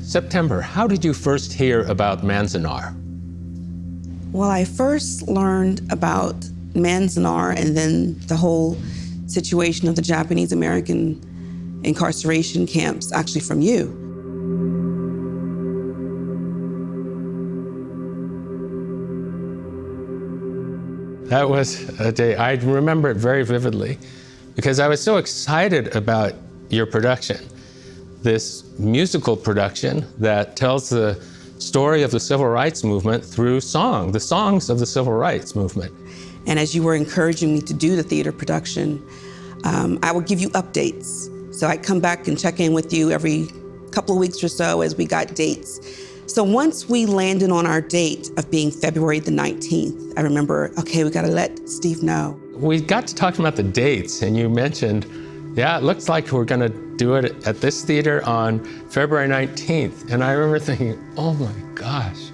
September, how did you first hear about Manzanar? Well, I first learned about Manzanar and then the whole situation of the Japanese American incarceration camps actually from you. That was a day, I remember it very vividly because I was so excited about your production. This musical production that tells the story of the civil rights movement through song, the songs of the civil rights movement. And as you were encouraging me to do the theater production, I would give you updates. So I'd come back and check in with you every couple of weeks or so as we got dates. So once we landed on our date of being February the 19th, I remember, okay, we gotta let Steve know. We got to talking about the dates and you mentioned, yeah, it looks like we're gonna do it at this theater on February 19th. And I remember thinking, oh my gosh,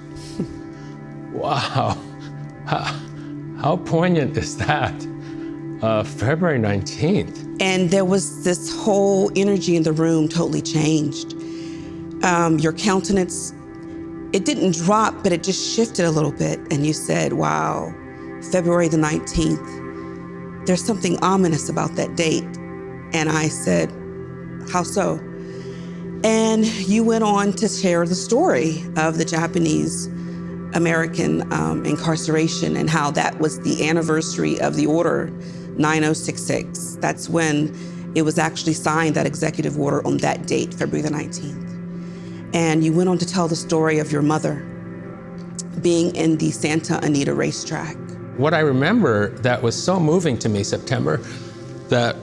wow, how poignant is that? February 19th. And there was this whole energy in the room totally changed. Your countenance, it didn't drop, but it just shifted a little bit. And you said, wow, February the 19th, there's something ominous about that date. And I said, how so? And you went on to share the story of the Japanese American incarceration and how that was the anniversary of the order 9066. That's when it was actually signed, that executive order, on that date, February the 19th. And you went on to tell the story of your mother being in the Santa Anita racetrack. What I remember that was so moving to me, September, that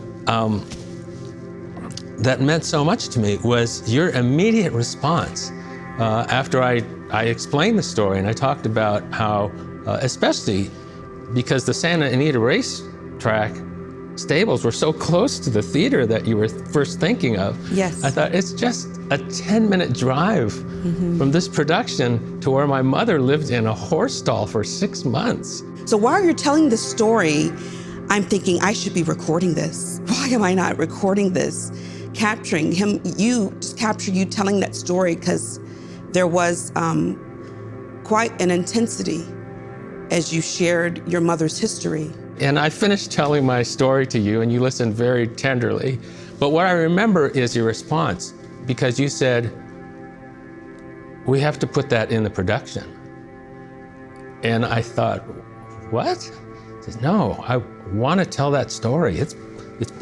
that meant so much to me was your immediate response after I explained the story and I talked about how, especially because the Santa Anita racetrack stables were so close to the theater that you were first thinking of. Yes. I thought it's just a 10-minute drive from this production to where my mother lived in a horse stall for 6 months. So while you're telling the story, I'm thinking I should be recording this. Why am I not recording this? Capturing him, just capture you telling that story, because there was quite an intensity as you shared your mother's history. And I finished telling my story to you and you listened very tenderly. But what I remember is your response, because you said, we have to put that in the production. And I thought, what? I said, no, I want to tell that story. It's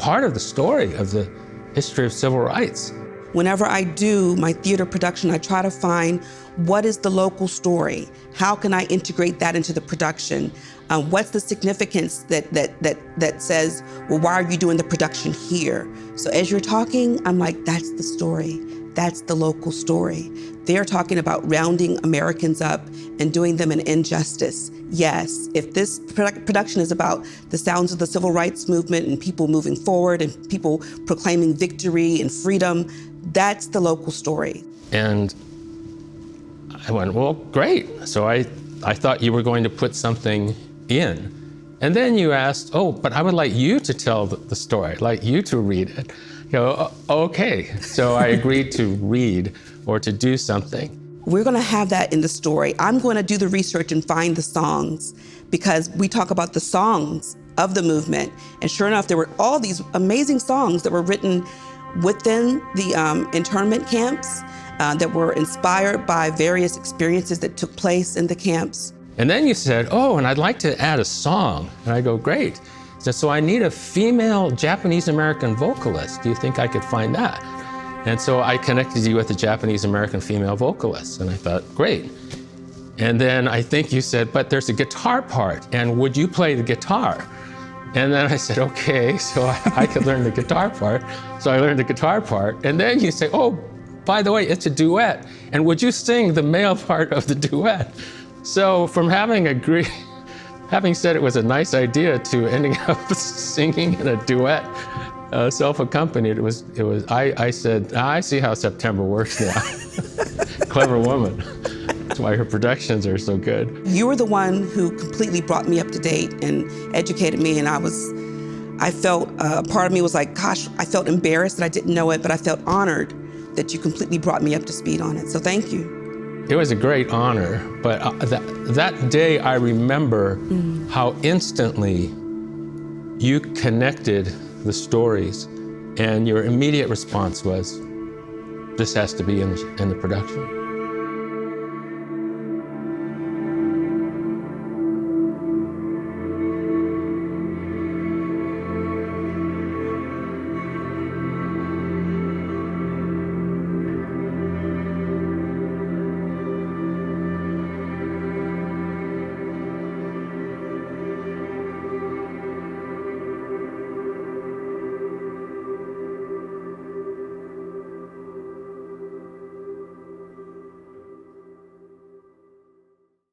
part of the story of the history of civil rights. Whenever I do my theater production, I try to find what is the local story? How can I integrate that into the production? What's the significance that says, well, why are you doing the production here? So as you're talking, I'm like, that's the story. That's the local story. They're talking about rounding Americans up and doing them an injustice. Yes, if this production is about the sounds of the civil rights movement and people moving forward and people proclaiming victory and freedom, that's the local story. And I went, well, great. So I thought you were going to put something in. And then you asked, oh, but I would like you to tell the story, like you to read it. You know, okay. So I agreed to read or to do something. We're gonna have that in the story. I'm gonna do the research and find the songs, because we talk about the songs of the movement. And sure enough, there were all these amazing songs that were written within the internment camps that were inspired by various experiences that took place in the camps. And then you said, oh, and I'd like to add a song. And I go, great. So I need a female Japanese American vocalist. Do you think I could find that? And so I connected you with a Japanese American female vocalist. And I thought, great. And then I think you said, but there's a guitar part, and would you play the guitar? And then I said, okay, so I could learn the guitar part. So I learned the guitar part. And then you say, oh, by the way, it's a duet. And would you sing the male part of the duet? So from having said it was a nice idea to ending up singing in a duet, self-accompanied, I said, I see how September works now. Clever woman. That's why her productions are so good. You were the one who completely brought me up to date and educated me, and I felt, part of me was like, gosh, I felt embarrassed that I didn't know it, but I felt honored that you completely brought me up to speed on it. So thank you. It was a great honor, but that day I remember how instantly you connected the stories, and your immediate response was, this has to be in the production.